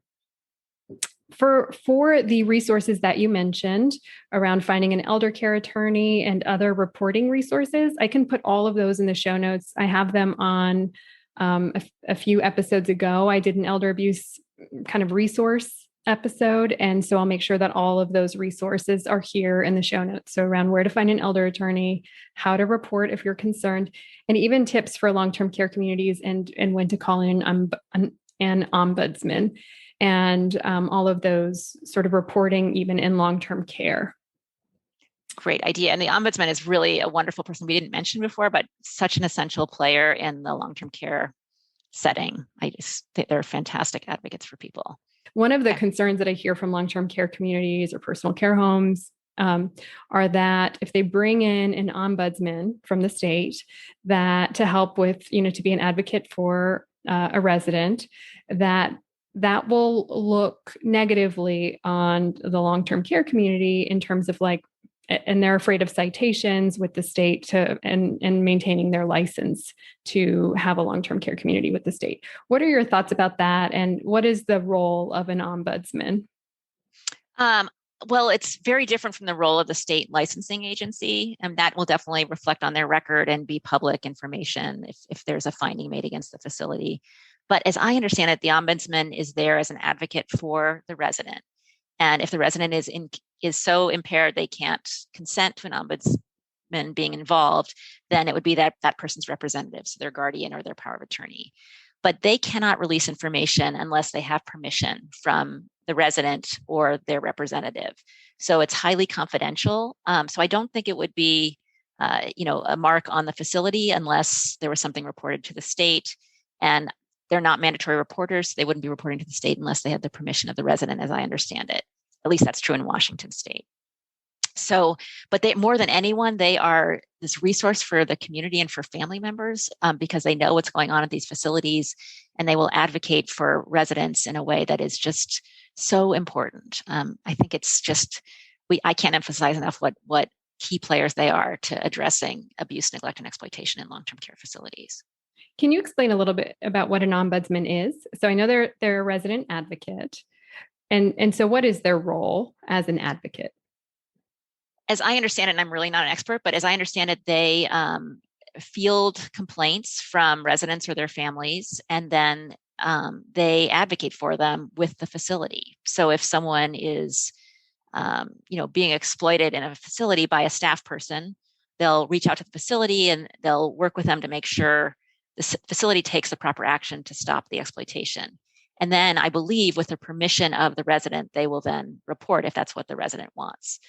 For the resources that you mentioned around finding an elder care attorney and other reporting resources, I can put all of those in the show notes. I have them on a few episodes ago. I did an elder abuse kind of resource episode. And so I'll make sure that all of those resources are here in the show notes. So around where to find an elder attorney, how to report if you're concerned, and even tips for long-term care communities and when to call in an ombudsman, and all of those sort of reporting even in long-term care. Great idea. And the ombudsman is really a wonderful person we didn't mention before, but such an essential player in the long-term care setting. They're fantastic advocates for people. One of the concerns that I hear from long-term care communities or personal care homes are that if they bring in an ombudsman from the state that to help with, to be an advocate for a resident, that will look negatively on the long-term care community in terms of and they're afraid of citations with the state and maintaining their license to have a long-term care community with the state. What are your thoughts about that? And what is the role of an ombudsman? Well, it's very different from the role of the state licensing agency, and that will definitely reflect on their record and be public information if there's a finding made against the facility. But as I understand it, the ombudsman is there as an advocate for the resident. And if the resident is so impaired they can't consent to an ombudsman being involved, then it would be that person's representative, so their guardian or their power of attorney. But they cannot release information unless they have permission from the resident or their representative. So it's highly confidential. So I don't think it would be, a mark on the facility unless there was something reported to the state. And they're not mandatory reporters. They wouldn't be reporting to the state unless they had the permission of the resident, as I understand it. At least that's true in Washington state. So, but more than anyone, they are this resource for the community and for family members because they know what's going on at these facilities, and they will advocate for residents in a way that is just so important. I think it's just, I can't emphasize enough what key players they are to addressing abuse, neglect, and exploitation in long-term care facilities. Can you explain a little bit about what an ombudsman is? So I know they're a resident advocate. And so what is their role as an advocate? As I understand it, and I'm really not an expert, but as I understand it, they field complaints from residents or their families, and then they advocate for them with the facility. So if someone is, being exploited in a facility by a staff person, they'll reach out to the facility and they'll work with them to make sure the facility takes the proper action to stop the exploitation. And then I believe with the permission of the resident, they will then report if that's what the resident wants.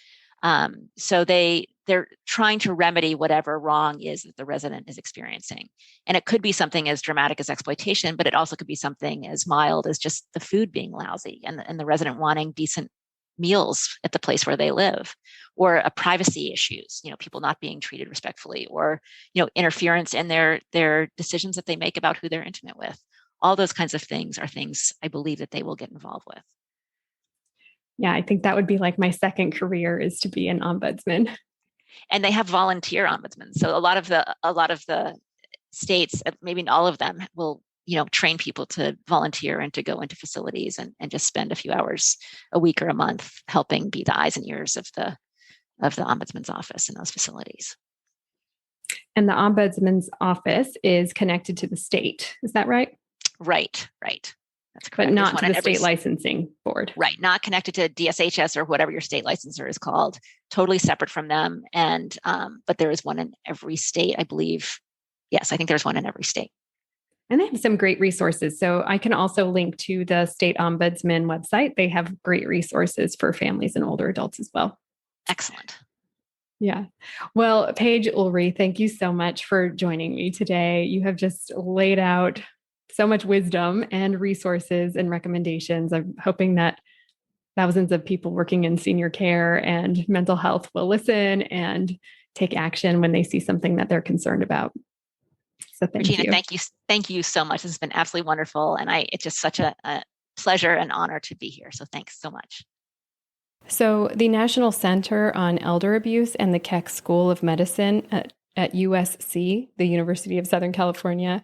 So they're trying to remedy whatever wrong is that the resident is experiencing. And it could be something as dramatic as exploitation, but it also could be something as mild as just the food being lousy and the resident wanting decent meals at the place where they live, or a privacy issues, people not being treated respectfully, or, interference in their decisions that they make about who they're intimate with. All those kinds of things are things I believe that they will get involved with. Yeah, I think that would be like my second career, is to be an ombudsman. And they have volunteer ombudsmen. So a lot of the states, maybe not all of them, will train people to volunteer and to go into facilities and just spend a few hours a week or a month helping be the eyes and ears of the ombudsman's office in those facilities. And the ombudsman's office is connected to the state. Is that right? Right. That's correct. But not to the state licensing board. Right. Not connected to DSHS or whatever your state licensor is called. Totally separate from them. And but there is one in every state, I believe. Yes, I think there's one in every state. And they have some great resources. So I can also link to the state ombudsman website. They have great resources for families and older adults as well. Excellent. Yeah. Well, Paige Ulrey, thank you so much for joining me today. You have just laid out so much wisdom and resources and recommendations. I'm hoping that thousands of people working in senior care and mental health will listen and take action when they see something that they're concerned about. So thank Regina, you. thank you so much. This has been absolutely wonderful, and it's just such a pleasure and honor to be here. So thanks so much. So, the National Center on Elder Abuse and the Keck School of Medicine at USC, the University of Southern California,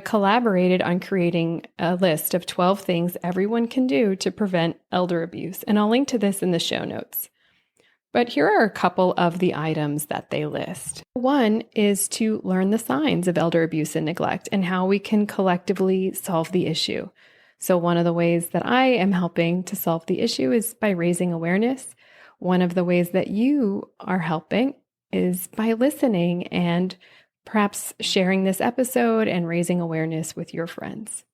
collaborated on creating a list of 12 things everyone can do to prevent elder abuse. And I'll link to this in the show notes. But here are a couple of the items that they list. One is to learn the signs of elder abuse and neglect and how we can collectively solve the issue. So, one of the ways that I am helping to solve the issue is by raising awareness. One of the ways that you are helping is by listening and perhaps sharing this episode and raising awareness with your friends.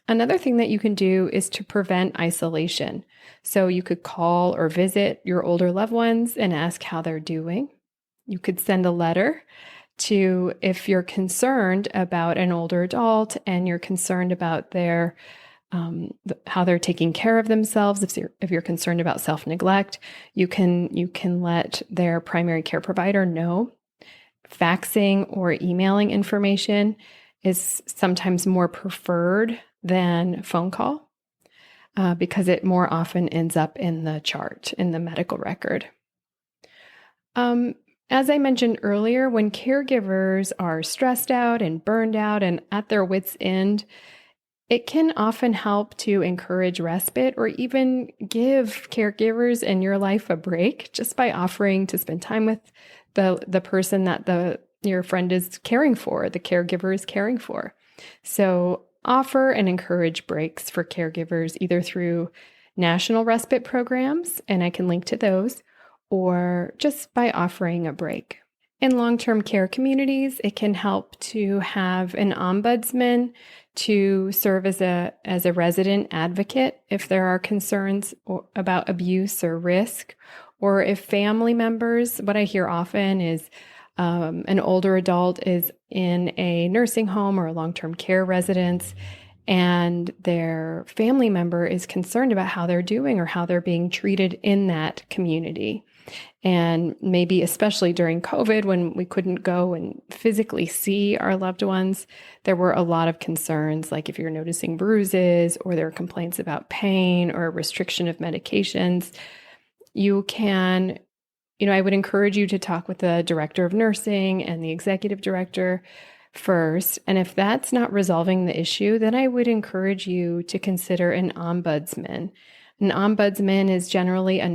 Another thing that you can do is to prevent isolation. So you could call or visit your older loved ones and ask how they're doing. You could send a letter to, if you're concerned about an older adult and you're concerned about their how they're taking care of themselves. If you're concerned about self-neglect, you can let their primary care provider know. Faxing or emailing information is sometimes more preferred than phone call because it more often ends up in the chart, in the medical record. As I mentioned earlier, when caregivers are stressed out and burned out and at their wits' end, it can often help to encourage respite or even give caregivers in your life a break just by offering to spend time with the person that your friend is caring for, the caregiver is caring for. So offer and encourage breaks for caregivers either through national respite programs, and I can link to those, or just by offering a break. In long-term care communities, it can help to have an ombudsman to serve as a resident advocate if there are concerns about abuse or risk, or if family members, what I hear often is an older adult is in a nursing home or a long-term care residence, and their family member is concerned about how they're doing or how they're being treated in that community. And maybe especially during COVID, when we couldn't go and physically see our loved ones, there were a lot of concerns, like if you're noticing bruises or there are complaints about pain or restriction of medications, I would encourage you to talk with the director of nursing and the executive director first. And if that's not resolving the issue, then I would encourage you to consider an ombudsman. An ombudsman is generally a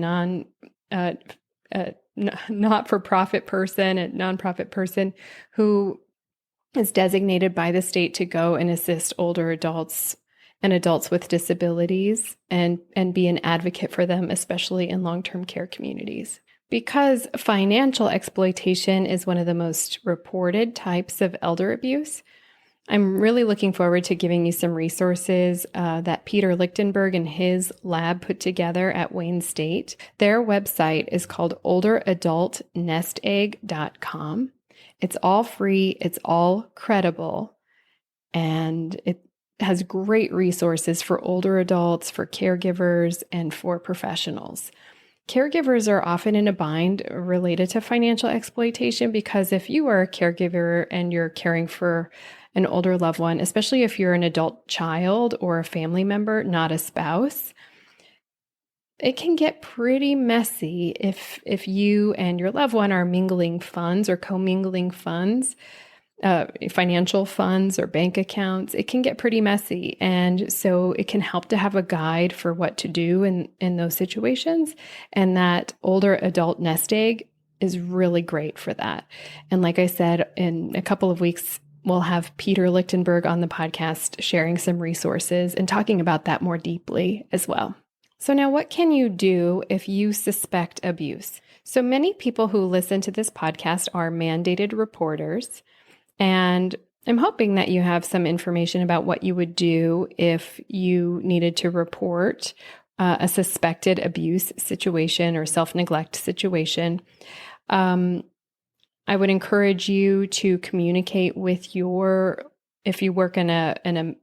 not-for-profit person, a nonprofit person who is designated by the state to go and assist older adults and adults with disabilities and be an advocate for them, especially in long-term care communities. Because financial exploitation is one of the most reported types of elder abuse, I'm really looking forward to giving you some resources that Peter Lichtenberg and his lab put together at Wayne State. Their website is called olderadultnestegg.com. It's all free, it's all credible, and it has great resources for older adults, for caregivers, and for professionals. Caregivers are often in a bind related to financial exploitation because if you are a caregiver and you're caring for an older loved one, especially if you're an adult child or a family member, not a spouse, it can get pretty messy if you and your loved one are mingling funds or commingling funds, financial funds or bank accounts. It can get pretty messy. And so it can help to have a guide for what to do in those situations. And that older adult nest egg is really great for that. And like I said, in a couple of weeks, we'll have Peter Lichtenberg on the podcast sharing some resources and talking about that more deeply as well. So now what can you do if you suspect abuse? So many people who listen to this podcast are mandated reporters. And I'm hoping that you have some information about what you would do if you needed to report a suspected abuse situation or self-neglect situation. I would encourage you to communicate with if you work in a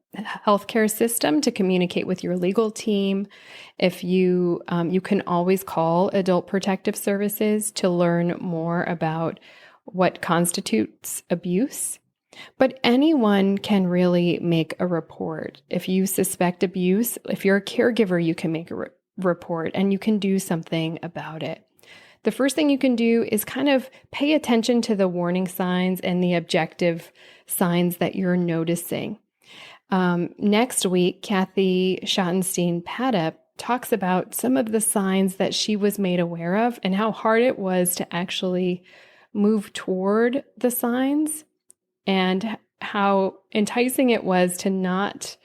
healthcare system, to communicate with your legal team. If you can always call Adult Protective Services to learn more about what constitutes abuse. But anyone can really make a report. If you suspect abuse, if you're a caregiver, you can make a report and you can do something about it. The first thing you can do is kind of pay attention to the warning signs and the objective signs that you're noticing. Next week, Kathy Schottenstein-Paddock talks about some of the signs that she was made aware of and how hard it was to actually move toward the signs, and how enticing it was to not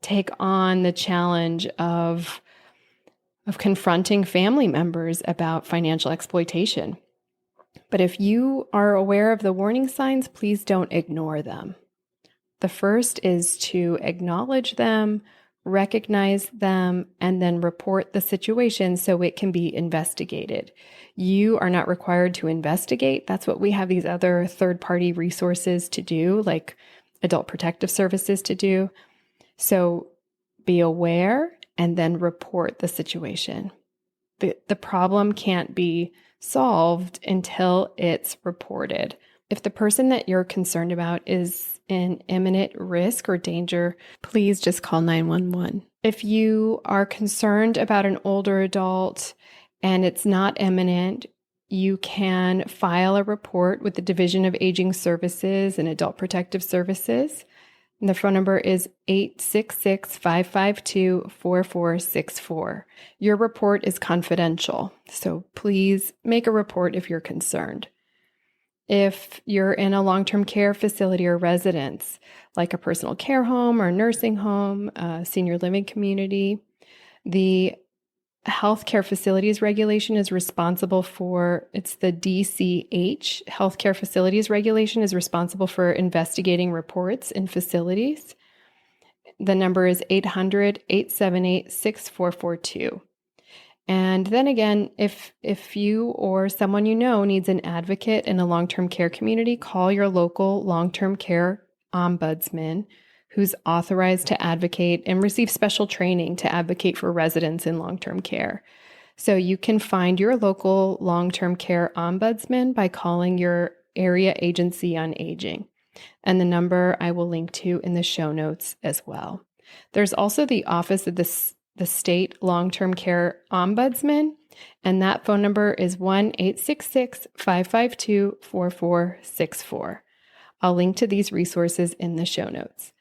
take on the challenge of confronting family members about financial exploitation. But if you are aware of the warning signs, please don't ignore them. The first is to acknowledge them, recognize them, and then report the situation so it can be investigated. You are not required to investigate. That's what we have these other third-party resources to do, like Adult Protective Services to do. So be aware and then report the situation. The problem can't be solved until it's reported. If the person that you're concerned about is in imminent risk or danger, please just call 911. If you are concerned about an older adult and it's not imminent, you can file a report with the Division of Aging Services and Adult Protective Services. And the phone number is 866-552-4464. Your report is confidential, so please make a report if you're concerned. If you're in a long-term care facility or residence, like a personal care home or nursing home, senior living community, the healthcare facilities regulation is responsible for, it's the DCH, healthcare facilities regulation is responsible for investigating reports in facilities. The number is 800-878-6442. And then again, if you or someone you know needs an advocate in a long-term care community, call your local long-term care ombudsman who's authorized to advocate and receive special training to advocate for residents in long-term care. So you can find your local long-term care ombudsman by calling your area agency on aging. And the number I will link to in the show notes as well. There's also the Office of the State Long-Term Care Ombudsman, and that phone number is 1-866-552-4464. I'll link to these resources in the show notes.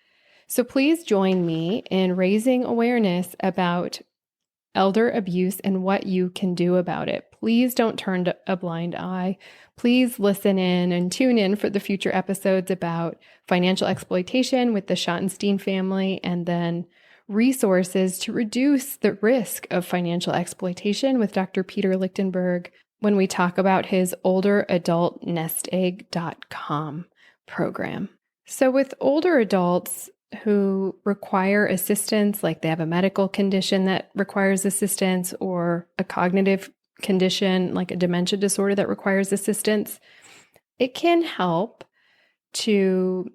So please join me in raising awareness about elder abuse and what you can do about it. Please don't turn a blind eye. Please listen in and tune in for the future episodes about financial exploitation with the Schottenstein family, and then resources to reduce the risk of financial exploitation with Dr. Peter Lichtenberg when we talk about his olderadultnestegg.com program. So with older adults who require assistance, like they have a medical condition that requires assistance or a cognitive condition like a dementia disorder that requires assistance, it can help to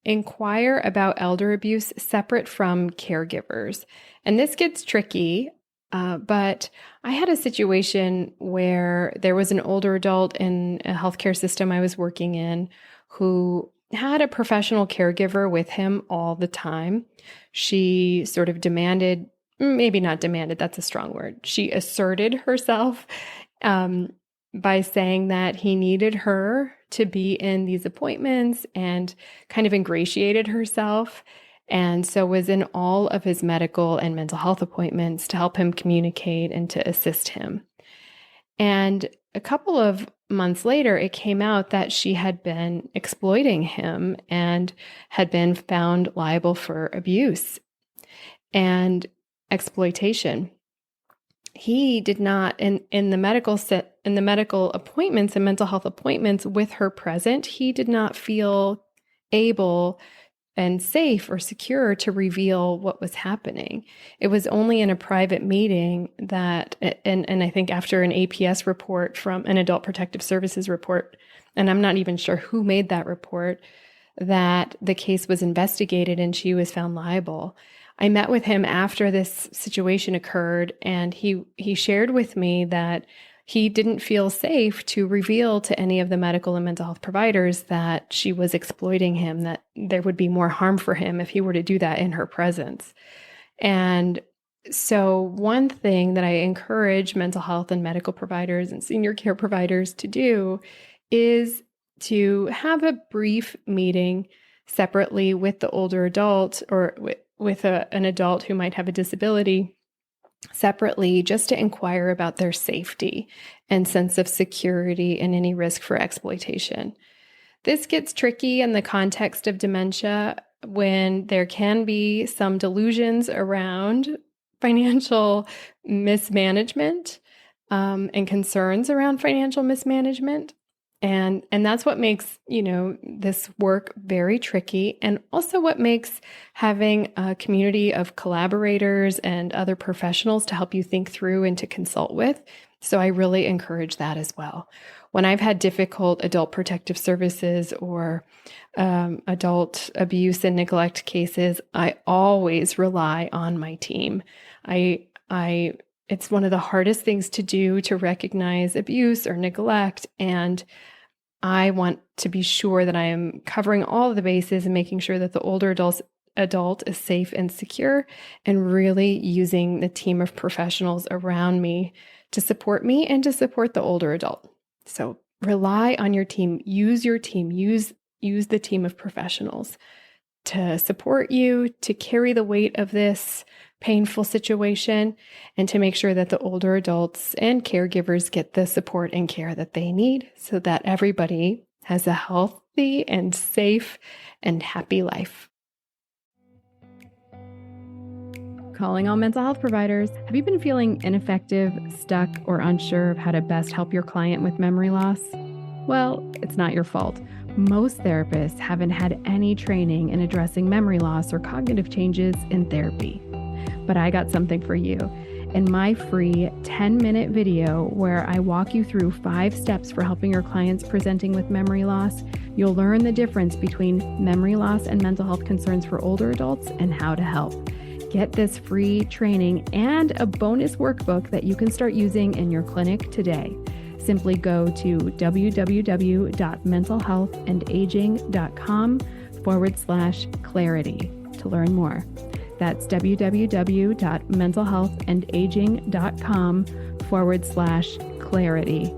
inquire about elder abuse separate from caregivers. And this gets tricky, but I had a situation where there was an older adult in a healthcare system I was working in who had a professional caregiver with him all the time. She sort of demanded, maybe not demanded, that's a strong word. She asserted herself by saying that he needed her to be in these appointments and kind of ingratiated herself. And so was in all of his medical and mental health appointments to help him communicate and to assist him. And a couple of months later, it came out that she had been exploiting him and had been found liable for abuse and exploitation. He did not, in the medical appointments and mental health appointments with her present, he did not feel able and safe or secure to reveal what was happening. It was only in a private meeting that, and I think after an APS report from an Adult Protective Services report, and I'm not even sure who made that report, that the case was investigated and she was found liable. I met with him after this situation occurred, and he shared with me that he didn't feel safe to reveal to any of the medical and mental health providers that she was exploiting him, that there would be more harm for him if he were to do that in her presence. And so one thing that I encourage mental health and medical providers and senior care providers to do is to have a brief meeting separately with the older adult or with an adult who might have a disability separately, just to inquire about their safety and sense of security and any risk for exploitation. This gets tricky in the context of dementia when there can be some delusions around financial mismanagement and concerns around financial mismanagement. And that's what makes, this work very tricky, and also what makes having a community of collaborators and other professionals to help you think through and to consult with. So I really encourage that as well. When I've had difficult adult protective services or adult abuse and neglect cases, I always rely on my team. It's one of the hardest things to do to recognize abuse or neglect, and I want to be sure that I am covering all of the bases and making sure that the older adult is safe and secure, and really using the team of professionals around me to support me and to support the older adult. So rely on your team, use your team, use the team of professionals to support you, to carry the weight of this painful situation, and to make sure that the older adults and caregivers get the support and care that they need so that everybody has a healthy and safe and happy life. Calling all mental health providers. Have you been feeling ineffective, stuck, or unsure of how to best help your client with memory loss? Well, it's not your fault. Most therapists haven't had any training in addressing memory loss or cognitive changes in therapy. But I got something for you. In my free 10-minute video where I walk you through 5 steps for helping your clients presenting with memory loss, you'll learn the difference between memory loss and mental health concerns for older adults and how to help. Get this free training and a bonus workbook that you can start using in your clinic today. Simply go to www.mentalhealthandaging.com/clarity to learn more. That's www.mentalhealthandaging.com/clarity, CLARITY.